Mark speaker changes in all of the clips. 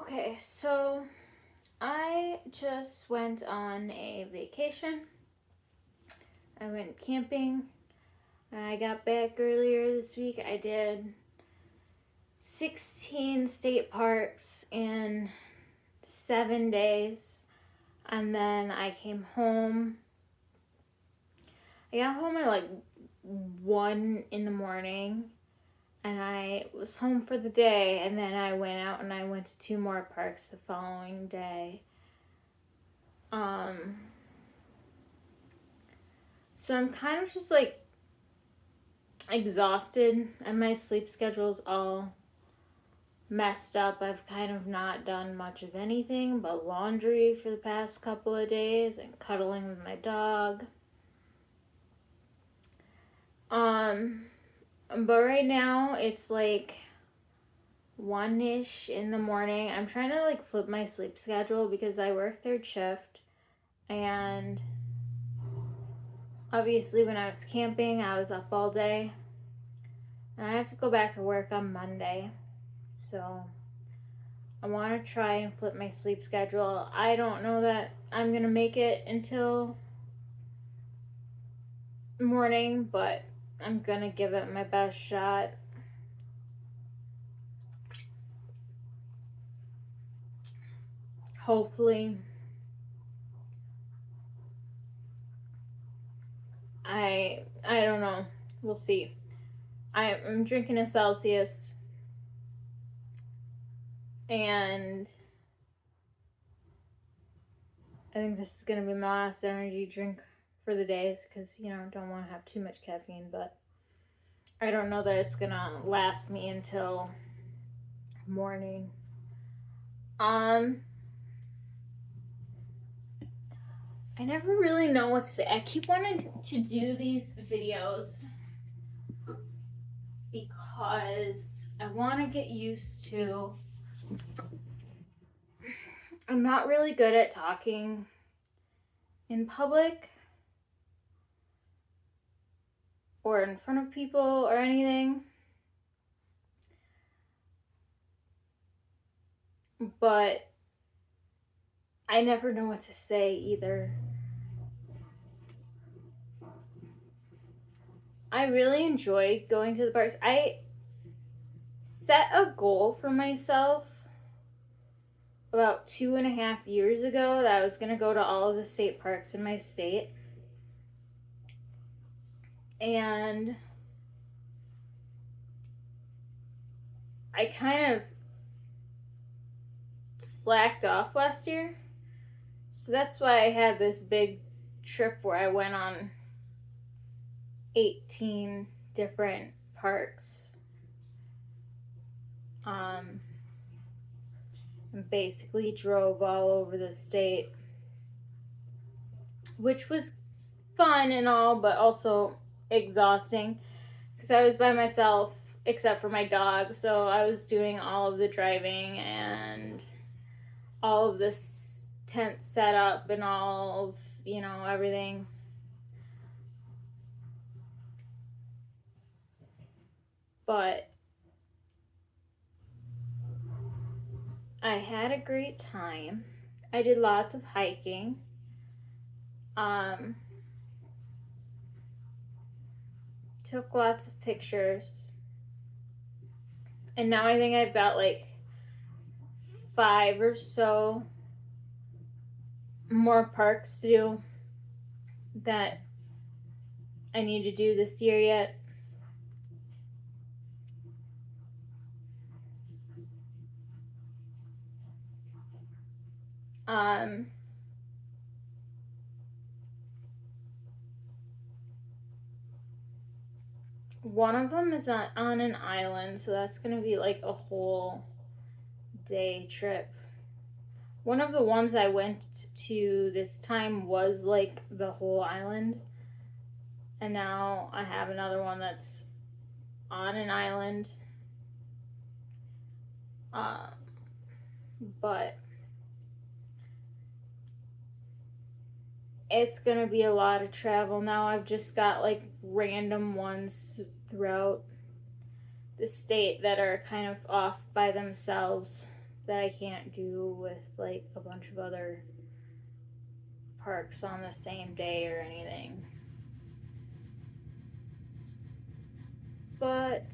Speaker 1: Okay, so I just went on a vacation. I went camping. I got back earlier this week. I did 16 state parks in 7 days. And then I came home. I got home at like 1 in the morning. And I was home for the day. And then I went out and I went to 2 more parks the following day. So I'm kind of just like exhausted, and my sleep schedule's all messed up. I've kind of not done much of anything but laundry for the past couple of days and cuddling with my dog. But right now it's like 1-ish in the morning. I'm trying to like flip my sleep schedule because I work third shift, and obviously when I was camping I was up all day, and I have to go back to work on Monday. So I want to try and flip my sleep schedule. I don't know that I'm going to make it until morning, but I'm going to give it my best shot. Hopefully. I don't know. We'll see. I'm drinking a Celsius, and I think this is going to be my last energy drink for the day because, don't want to have too much caffeine, but I don't know that it's going to last me until morning. I never really know what to say. I keep wanting to do these videos because I want to get used to. I'm not really good at talking in public or in front of people or anything. But I never know what to say either. I really enjoy going to the parks. I set a goal for myself about 2.5 years ago that I was going to go to all of the state parks in my state. And I kind of slacked off last year. So that's why I had this big trip where I went on 18 different parks. And basically drove all over the state, which was fun and all, but also exhausting because I was by myself except for my dog. So I was doing all of the driving and all of this tent setup and all of, everything. But I had a great time. I did lots of hiking. Took lots of pictures. And now I think I've got like 5 or so more parks to do that I need to do this year yet. One of them is on an island, so that's gonna be like a whole day trip. One of the ones I went to this time was like the whole island, and now I have another one that's on an island. But it's gonna be a lot of travel now. I've just got like random ones throughout the state that are kind of off by themselves. that I can't do with like a bunch of other parks on the same day or anything. But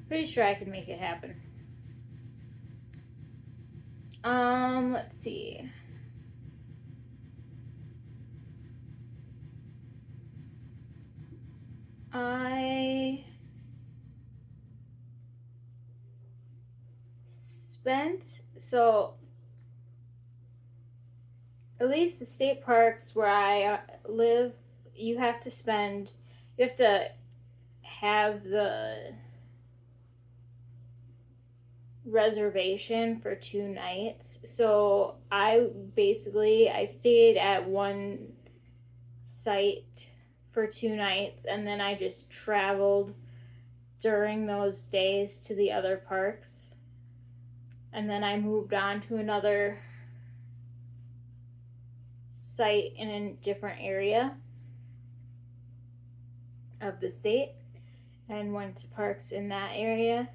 Speaker 1: pretty sure I could make it happen. Let's see. I spent, so at least the state parks where I live, you have to have the reservation for 2 nights. So I stayed at one site for 2 nights, and then I just traveled during those days to the other parks. And then I moved on to another site in a different area of the state and went to parks in that area.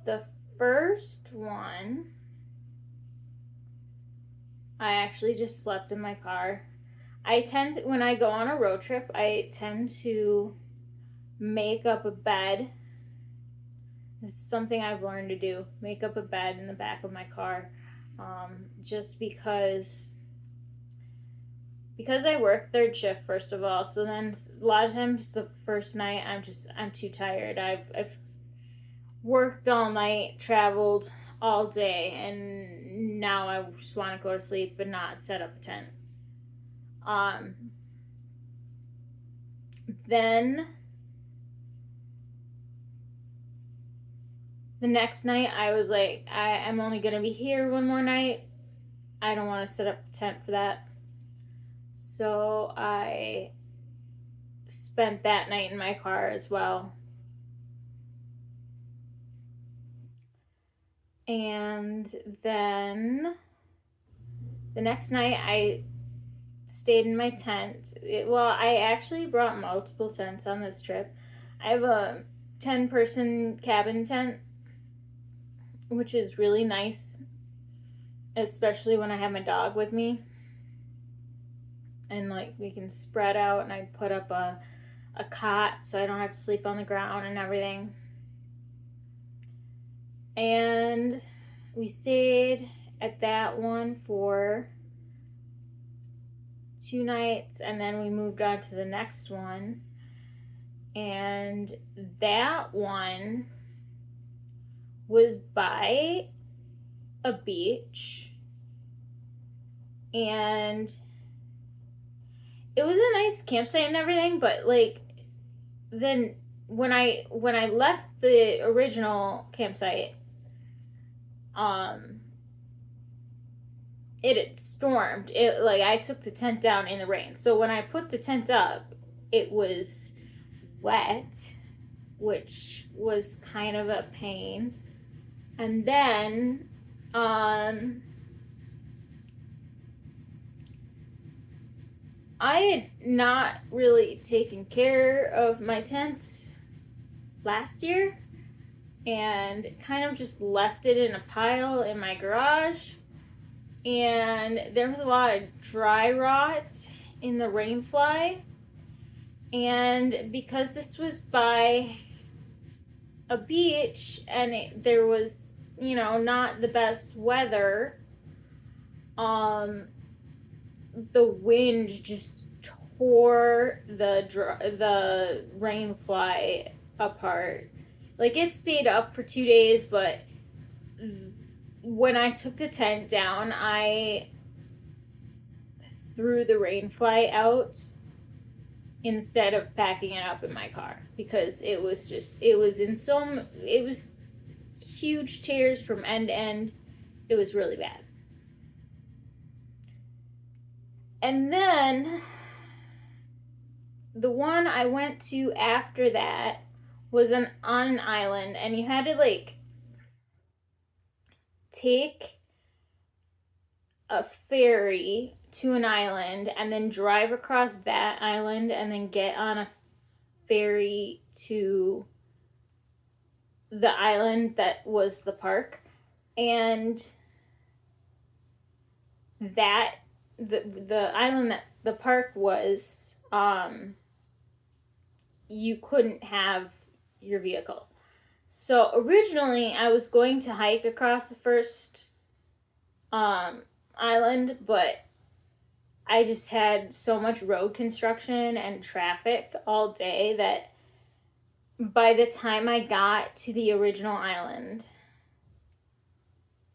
Speaker 1: The first one, I actually just slept in my car. When I go on a road trip, I tend to make up a bed. This is something I've learned to do. Make up a bed in the back of my car. Just because I work third shift, first of all. So then a lot of times the first night I'm too tired. I've worked all night, traveled all day, and now I just want to go to sleep and not set up a tent. Then the next night I was like, I'm only gonna be here one more night. I don't want to set up a tent for that. So I spent that night in my car as well. And then the next night I stayed in my tent. I actually brought multiple tents on this trip. I have a 10-person cabin tent, which is really nice, especially when I have my dog with me. And like we can spread out, and I put up a cot so I don't have to sleep on the ground and everything. And we stayed at that one for 2 nights, and then we moved on to the next one. And that one was by a beach, and it was a nice campsite and everything, but like then when I left the original campsite, it had stormed. I took the tent down in the rain. So when I put the tent up, it was wet, which was kind of a pain. And then I had not really taken care of my tent last year and kind of just left it in a pile in my garage. And there was a lot of dry rot in the rainfly. And because this was by a beach and there was, not the best weather, the wind just tore the rainfly apart. Like, it stayed up for 2 days, but when I took the tent down, I threw the rainfly out instead of packing it up in my car, because it was huge tears from end to end. It was really bad. And then the one I went to after that was on an island, and you had to take a ferry to an island and then drive across that island and then get on a ferry to the island that was the park. And that the island that the park was, you couldn't have your vehicle. So originally I was going to hike across the first island, but I just had so much road construction and traffic all day that by the time I got to the original island,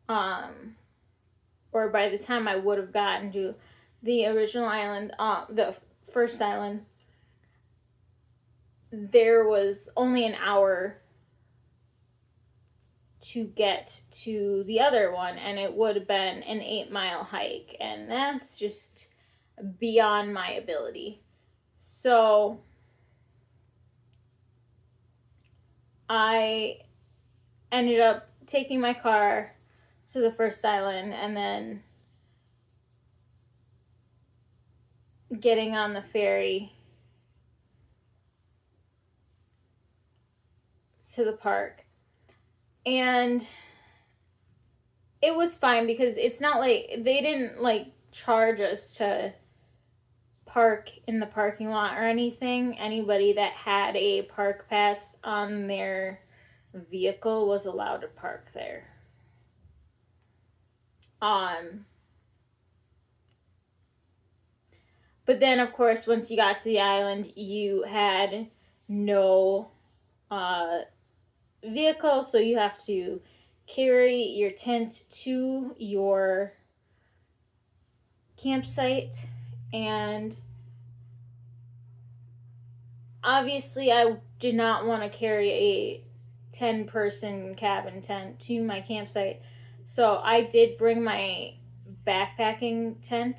Speaker 1: or by the time I would have gotten to the original island, the first island, there was only an hour to get to the other one, and it would have been an 8-mile hike, and that's just beyond my ability. So I ended up taking my car to the first island and then getting on the ferry to the park. And it was fine because it's not like they didn't like charge us to park in the parking lot or anything. Anybody that had a park pass on their vehicle was allowed to park there. But then, of course, once you got to the island, you had no vehicle, so you have to carry your tent to your campsite. And obviously I did not want to carry a 10-person cabin tent to my campsite, so I did bring my backpacking tent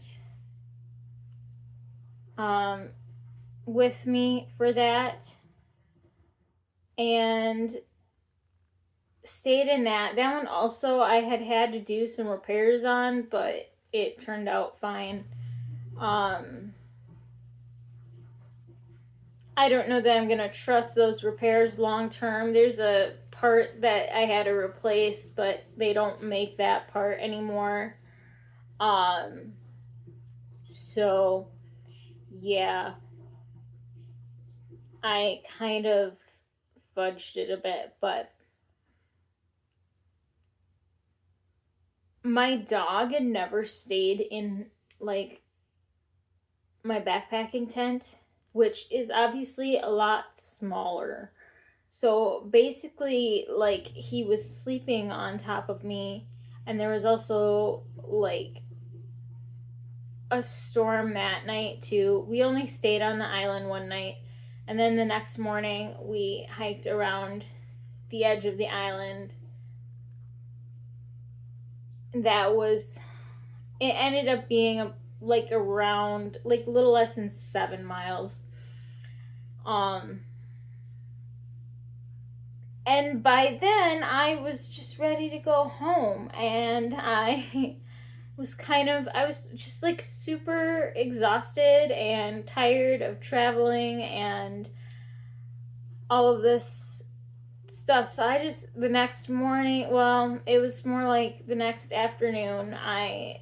Speaker 1: with me for that, and stayed in that. That one also I had to do some repairs on, but it turned out fine. I don't know that I'm gonna trust those repairs long term. There's a part that I had to replace, but they don't make that part anymore. So yeah, I kind of fudged it a bit, but my dog had never stayed in like my backpacking tent, which is obviously a lot smaller. So basically, like, he was sleeping on top of me, and there was also like a storm that night too. We only stayed on the island one night, and then the next morning we hiked around the edge of the island. That was, it ended up being around like a little less than 7 miles. And by then I was just ready to go home, and I was just like super exhausted and tired of traveling and all of this stuff. So I just, the next morning, well, it was more like the next afternoon, I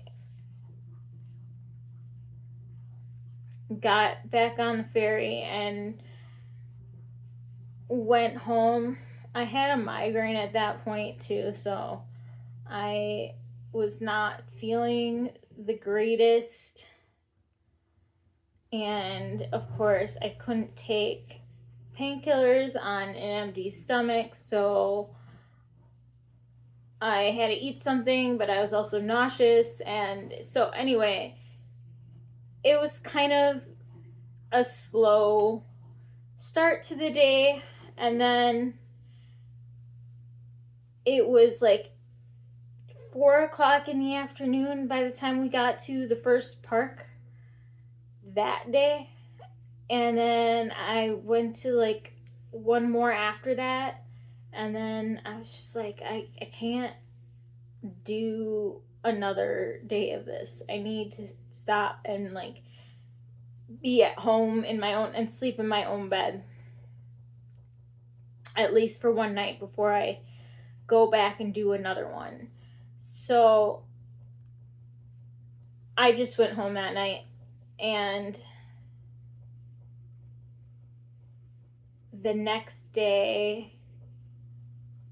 Speaker 1: got back on the ferry and went home. I had a migraine at that point too, so I was not feeling the greatest. And of course, I couldn't take painkillers on an empty stomach, so I had to eat something, but I was also nauseous. And so anyway, it was kind of a slow start to the day, and then it was like 4 o'clock in the afternoon by the time we got to the first park that day. And then I went to like one more after that, and then I was just like, I can't do another day of this. I need to stop and like be at home in my own and sleep in my own bed, at least for one night before I go back and do another one. So I just went home that night, and the next day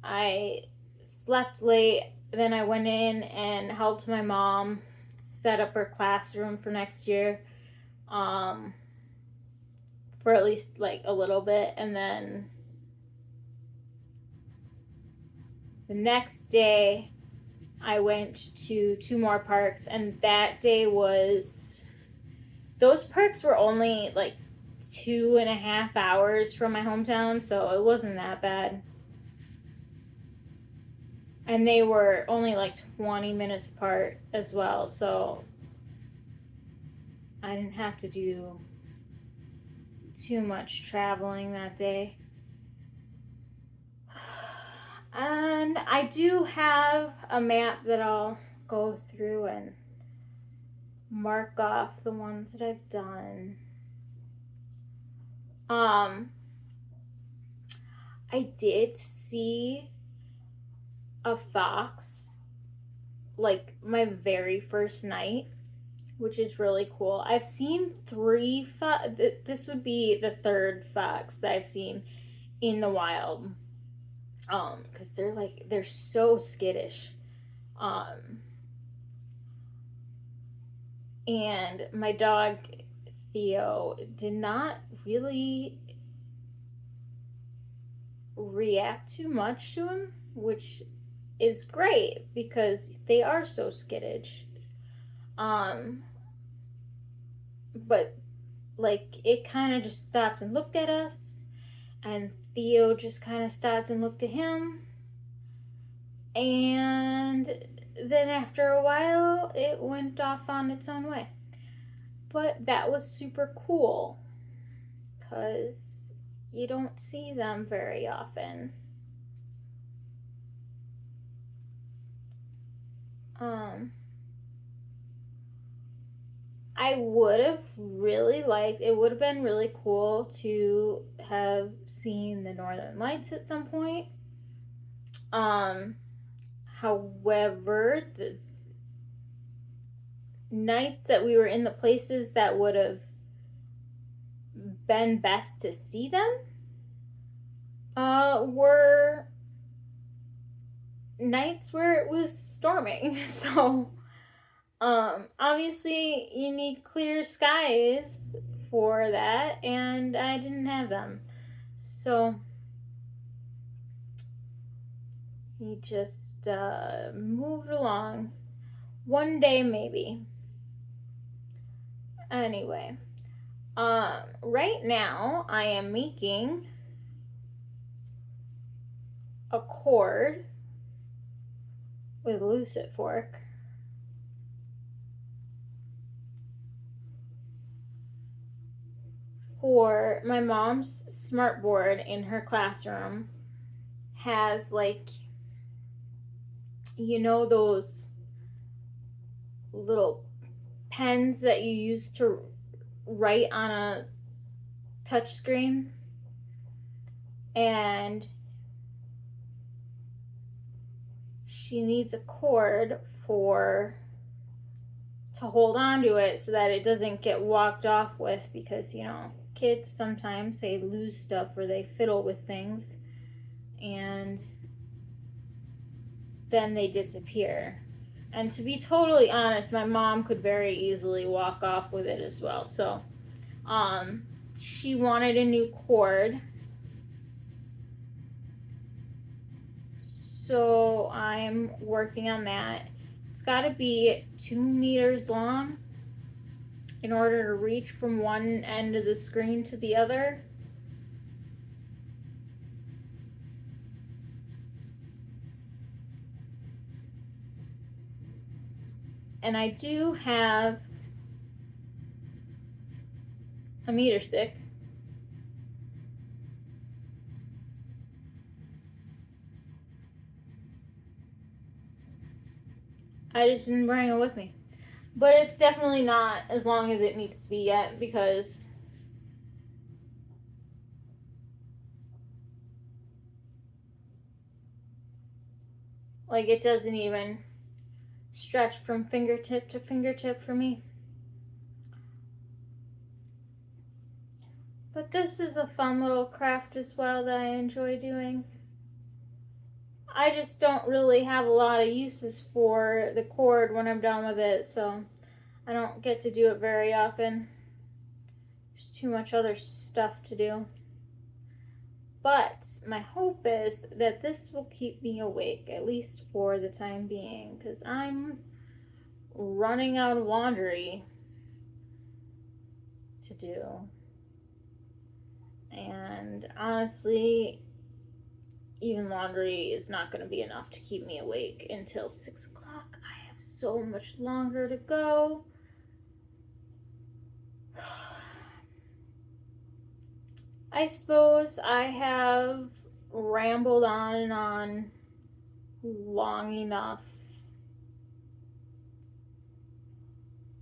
Speaker 1: I slept late. Then I went in and helped my mom set up her classroom for next year, for at least like a little bit. And then the next day I went to 2 more parks, and that day those parks were only like 2.5 hours from my hometown, so it wasn't that bad. And they were only like 20 minutes apart as well, so I didn't have to do too much traveling that day. And I do have a map that I'll go through and mark off the ones that I've done. I did see a fox like my very first night, which is really cool. I've seen 3 this would be the 3rd fox that I've seen in the wild. Because they're so skittish. And my dog Theo did not really react too much to him, which is great because they are so skittish. But like it kind of just stopped and looked at us, and Theo just kind of stopped and looked at him, and then after a while it went off on its own way. But that was super cool because you don't see them very often. I would have really liked, it would have been really cool to have seen the Northern Lights at some point. However, the nights that we were in the places that would have been best to see them were nights where it was storming. So obviously you need clear skies for that, and I didn't have them, so he just moved along. One day maybe. Anyway, right now I am making a cord with a Lucite fork for my mom's smartboard in her classroom. Has like, you know, those little pens that you use to write on a touch screen, and she needs a cord to hold on to it so that it doesn't get walked off with, because you know kids sometimes they lose stuff or they fiddle with things and then they disappear. And to be totally honest, my mom could very easily walk off with it as well. So she wanted a new cord, so I'm working on that. It's got to be 2 meters long in order to reach from one end of the screen to the other. And I do have a meter stick. I just didn't bring it with me. But it's definitely not as long as it needs to be yet, because like it doesn't even stretch from fingertip to fingertip for me. But this is a fun little craft as well that I enjoy doing. I just don't really have a lot of uses for the cord when I'm done with it, so I don't get to do it very often. There's too much other stuff to do. But my hope is that this will keep me awake, at least for the time being, because I'm running out of laundry to do. And honestly, even laundry is not going to be enough to keep me awake until 6 o'clock. I have so much longer to go. I suppose I have rambled on and on long enough.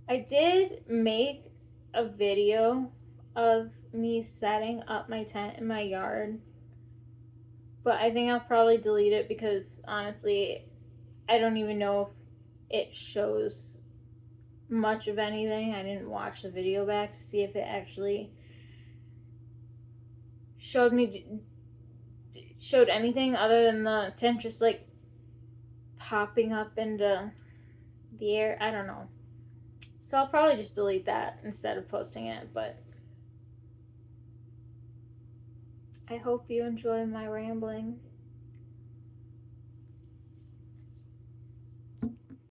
Speaker 1: I did make a video of me setting up my tent in my yard, but I think I'll probably delete it because honestly, I don't even know if it shows much of anything. I didn't watch the video back to see if it actually showed anything other than the tent just like popping up into the air. I don't know. So I'll probably just delete that instead of posting it, but I hope you enjoy my rambling.